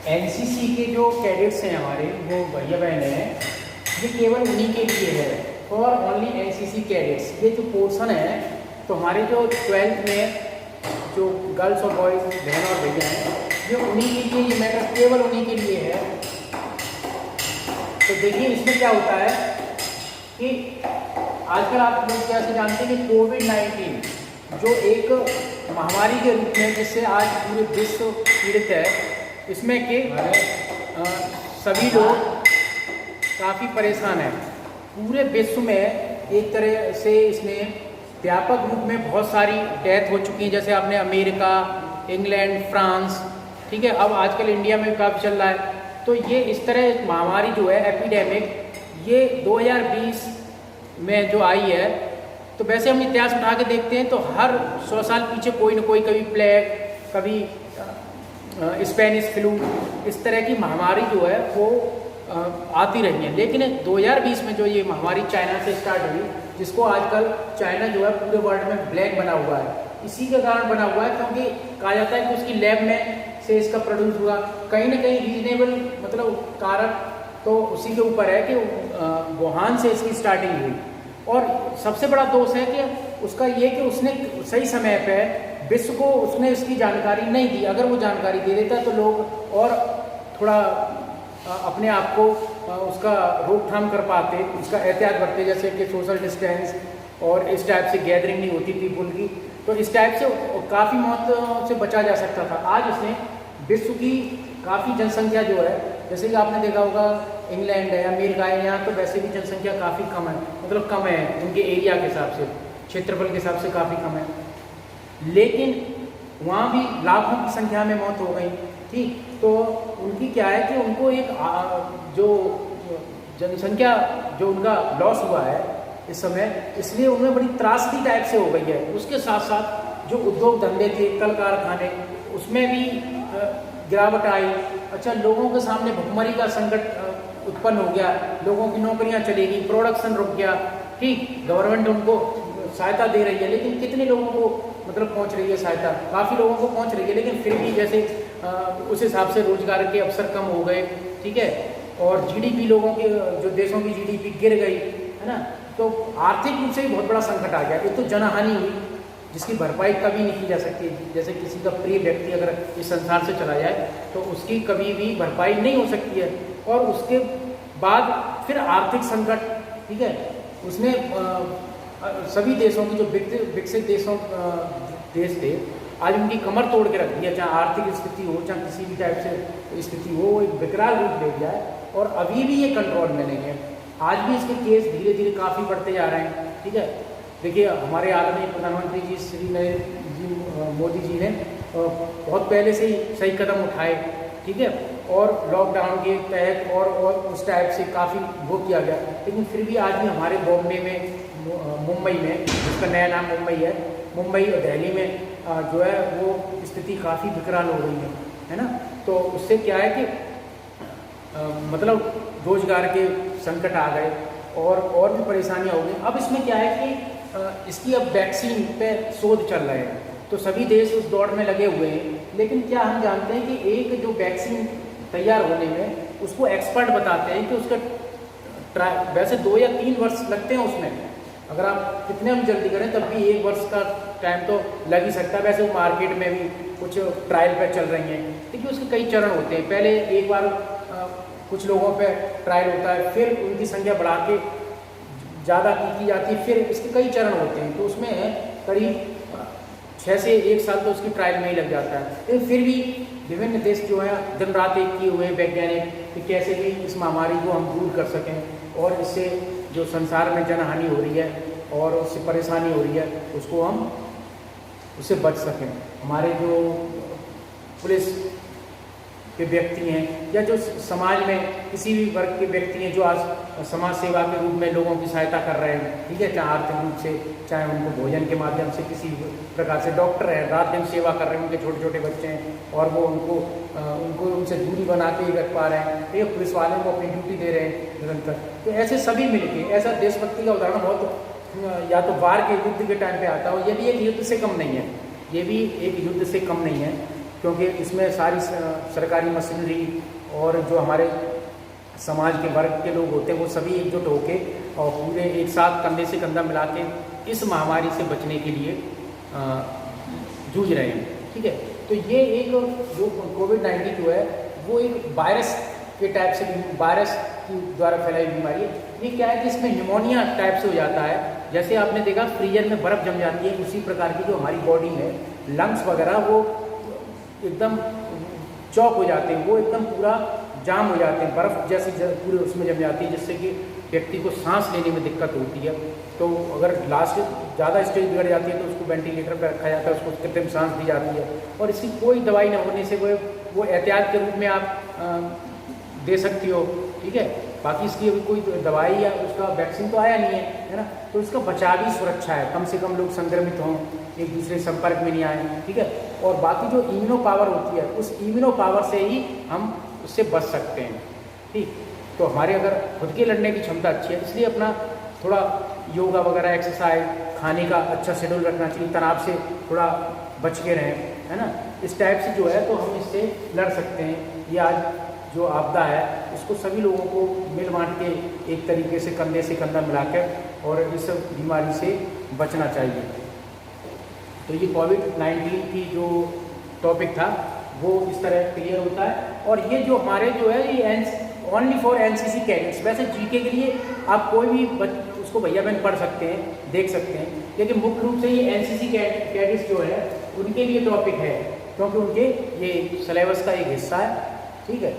NCC के जो cadets हैं हमारे, वो भैया बहन हैं, ये केवल उन्हीं के लिए है, फॉर ओनली एनसीसी कैडेट्स। ये जो पोर्शन है, तो हमारे जो 12th में जो गर्ल्स और बॉयज़, बहन और भैया हैं, ये उन्हीं के लिए, ये मैटर केवल उन्हीं के लिए है। तो देखिए इसमें क्या होता है कि आजकल आप लोग कैसे जानते हैं कि कोविड-19 जो एक महामारी के रूप में, जिससे आज पूरे विश्व पीड़ित है, इसमें के सभी लोग काफ़ी परेशान हैं। पूरे विश्व में एक तरह से इसने व्यापक रूप में बहुत सारी डेथ हो चुकी हैं, जैसे आपने अमेरिका, इंग्लैंड, फ्रांस, ठीक है, अब आजकल इंडिया में काफ़ी चल रहा है। तो ये इस तरह महामारी जो है, एपिडेमिक, ये 2020 में जो आई है, तो वैसे हम इतिहास उठा के देखते हैं तो हर 100 साल पीछे कोई ना कोई, कभी प्लेग, कभी स्पेनिश फ्लू, इस तरह की महामारी जो है वो आती रही है। लेकिन 2020 में जो ये महामारी चाइना से स्टार्ट हुई, जिसको आजकल चाइना जो है पूरे वर्ल्ड में ब्लैक बना हुआ है, इसी के कारण बना हुआ है क्योंकि कहा जाता है कि उसकी लैब में से इसका प्रोड्यूस हुआ। कहीं ना कहीं रीजनेबल मतलब कारक तो उसी के ऊपर है कि वुहान से इसकी स्टार्टिंग हुई। और सबसे बड़ा दोष है कि उसका ये कि उसने सही समय पे विश्व को उसने इसकी जानकारी नहीं दी। अगर वो जानकारी दे देता तो लोग और थोड़ा अपने आप को उसका रोकथाम कर पाते, उसका एहतियात बरतते, जैसे कि सोशल डिस्टेंस और इस टाइप से गैदरिंग नहीं होती पीपुल की, तो इस टाइप से काफ़ी मौत से बचा जा सकता था। आज इसने विश्व की काफ़ी जनसंख्या जो है, जैसे कि आपने देखा होगा इंग्लैंड है, अमेरिका है, यहाँ तो वैसे भी जनसंख्या काफ़ी कम है, मतलब कम है उनके एरिया के हिसाब से, क्षेत्रफल के हिसाब से काफ़ी कम है, लेकिन वहाँ भी लाखों की संख्या में मौत हो गई। ठीक, तो उनकी क्या है कि उनको एक जो जनसंख्या जो उनका लॉस हुआ है इस समय, इसलिए उनमें बड़ी त्रासदी टाइप से हो गई है। उसके साथ साथ जो उद्योग धंधे थे, कल कारखाने, उसमें भी गिरावट आई। अच्छा, लोगों के सामने भुखमरी का संकट उत्पन्न हो गया, लोगों की नौकरियां चली गई, प्रोडक्शन रुक गया। ठीक, गवर्नमेंट उनको सहायता दे रही है, लेकिन कितने लोगों को मतलब पहुंच रही है सहायता? काफ़ी लोगों को पहुंच रही है, लेकिन फिर भी जैसे उस हिसाब से रोजगार के अवसर कम हो गए, ठीक है, और जीडीपी लोगों के, जो देशों की जीडीपी गिर गई, है ना, तो आर्थिक रूप से ही बहुत बड़ा संकट आ गया। एक तो जनहानि हुई जिसकी भरपाई कभी नहीं की जा सकती। जैसे किसी का प्रिय व्यक्ति अगर इस संसार से चला जाए तो उसकी कभी भी भरपाई नहीं हो सकती है। और उसके बाद फिर आर्थिक संकट, ठीक है, उसने सभी देशों की, जो विकसित देश थे, आज उनकी कमर तोड़ के रख दिया, चाहे आर्थिक स्थिति हो, चाहे किसी भी टाइप से स्थिति हो, एक विकराल रूप ले लिया है। और अभी भी ये कंट्रोल में नहीं है। आज भी इसके केस धीरे धीरे काफ़ी बढ़ते जा रहे हैं। ठीक है, देखिए हमारे आदरणीय प्रधानमंत्री जी श्री नरेंद्र जी मोदी जी ने बहुत पहले से ही सही कदम उठाए, ठीक है, और लॉकडाउन के तहत और उस टाइप से काफ़ी वो किया गया, लेकिन फिर भी आज भी हमारे बॉम्बे में, मुंबई में, जिसका नया नाम मुंबई है, मुंबई और दिल्ली में जो है वो स्थिति काफ़ी विकराल हो गई है ना। तो उससे क्या है कि मतलब रोजगार के संकट आ गए और भी परेशानियाँ हो गई। अब इसमें क्या है कि इसकी अब वैक्सीन पे शोध चल रहे हैं, तो सभी देश उस दौड़ में लगे हुए हैं। लेकिन क्या हम जानते हैं कि एक जो वैक्सीन तैयार होने में, उसको एक्सपर्ट बताते हैं कि उसका वैसे 2 या 3 वर्ष लगते हैं उसमें। अगर आप कितने हम जल्दी करें तब भी 1 वर्ष का टाइम तो लग ही सकता है। वैसे वो मार्केट में भी कुछ ट्रायल पे चल रही हैं, देखिए उसके कई चरण होते हैं। पहले एक बार कुछ लोगों पे ट्रायल होता है, फिर उनकी संख्या बढ़ा के ज़्यादा की जाती है, फिर इसके कई चरण होते हैं। तो उसमें करीब 6 से 1 साल तो उसकी ट्रायल में ही लग जाता है। लेकिन फिर भी विभिन्न देश जो है दिन रात एक किए हुए वैज्ञानिक कि कैसे भी इस महामारी को हम दूर कर सकें और इससे जो संसार में जनहानि हो रही है और उससे परेशानी हो रही है, उसको हम उससे बच सकें। हमारे जो पुलिस के व्यक्ति हैं या जो समाज में किसी भी वर्ग के व्यक्ति हैं जो आज समाज सेवा के रूप में लोगों की सहायता कर रहे हैं, ठीक है, चाहे आर्थिक रूप से, चाहे उनको भोजन के माध्यम से, किसी प्रकार से। डॉक्टर हैं, रात दिन सेवा कर रहे हैं, उनके छोटे छोटे बच्चे हैं और वो उनको उनसे दूरी बना के ही रख पा रहे हैं, ठीक है, पुलिस वालों को अपनी ड्यूटी दे रहे हैं निरंतर। तो ऐसे सभी मिलके, ऐसा देशभक्ति का उदाहरण बहुत या तो वार के युद्ध के टाइम पे आता हो, ये भी एक युद्ध से कम नहीं है, ये भी एक युद्ध से कम नहीं है। क्योंकि इसमें सारी सरकारी मशीनरी और जो हमारे समाज के वर्ग के लोग होते हैं वो सभी एकजुट होके और पूरे एक साथ कंधे से कंधा मिला के इस महामारी से बचने के लिए जूझ रहे हैं। ठीक है, तो ये एक जो कोविड-19 जो है वो एक वायरस के टाइप से, वायरस की द्वारा फैलाई बीमारी है। ये क्या है कि इसमें निमोनिया टाइप से हो जाता है। जैसे आपने देखा फ्रीजर में बर्फ़ जम जाती है, उसी प्रकार की जो हमारी बॉडी है, लंग्स वगैरह वो एकदम चौक हो जाते हैं, वो एकदम पूरा जाम हो जाते हैं, बर्फ़ जैसी पूरे उसमें जम जाती है, जिससे कि व्यक्ति को सांस लेने में दिक्कत होती है। तो अगर लास्ट ज़्यादा स्टेज बिगड़ जाती है तो उसको वेंटिलेटर पर रखा जाता है, उसको कृत्रिम सांस दी जाती है और इसकी कोई दवाई न होने से वो एहतियात के रूप में आप दे सकती हो। ठीक है, बाकी इसकी अभी कोई दवाई या उसका वैक्सीन तो आया नहीं है ना, तो इसका बचावी सुरक्षा है, कम से कम लोग संक्रमित हों, एक दूसरे संपर्क में नहीं आए। ठीक है, और बाकी जो इम्यूनो पावर होती है, उस इम्यूनो पावर से ही हम उससे बच सकते हैं। ठीक, तो हमारे अगर खुद के लड़ने की क्षमता अच्छी है, इसलिए अपना थोड़ा योगा वगैरह, एक्सरसाइज, खाने का अच्छा शेड्यूल रखना चाहिए, तनाव से थोड़ा बच के रहें, है ना। इस टाइप से जो है तो हम इससे लड़ सकते हैं। ये आज जो आपदा है इसको सभी लोगों को मिल बांट के एक तरीके से कंधा मिलाकर और इस बीमारी से बचना चाहिए। तो ये कोविड-19 की जो टॉपिक था वो इस तरह क्लियर होता है। और ये जो हमारे जो है ये ओनली फॉर एनसीसी कैडेट्स, वैसे जीके के लिए आप कोई भी उसको भैया बहन पढ़ सकते हैं, देख सकते हैं, लेकिन मुख्य रूप से ये एनसीसी कैडेट्स जो है उनके लिए टॉपिक है, क्योंकि उनके ये सिलेबस का एक हिस्सा है। ठीक है।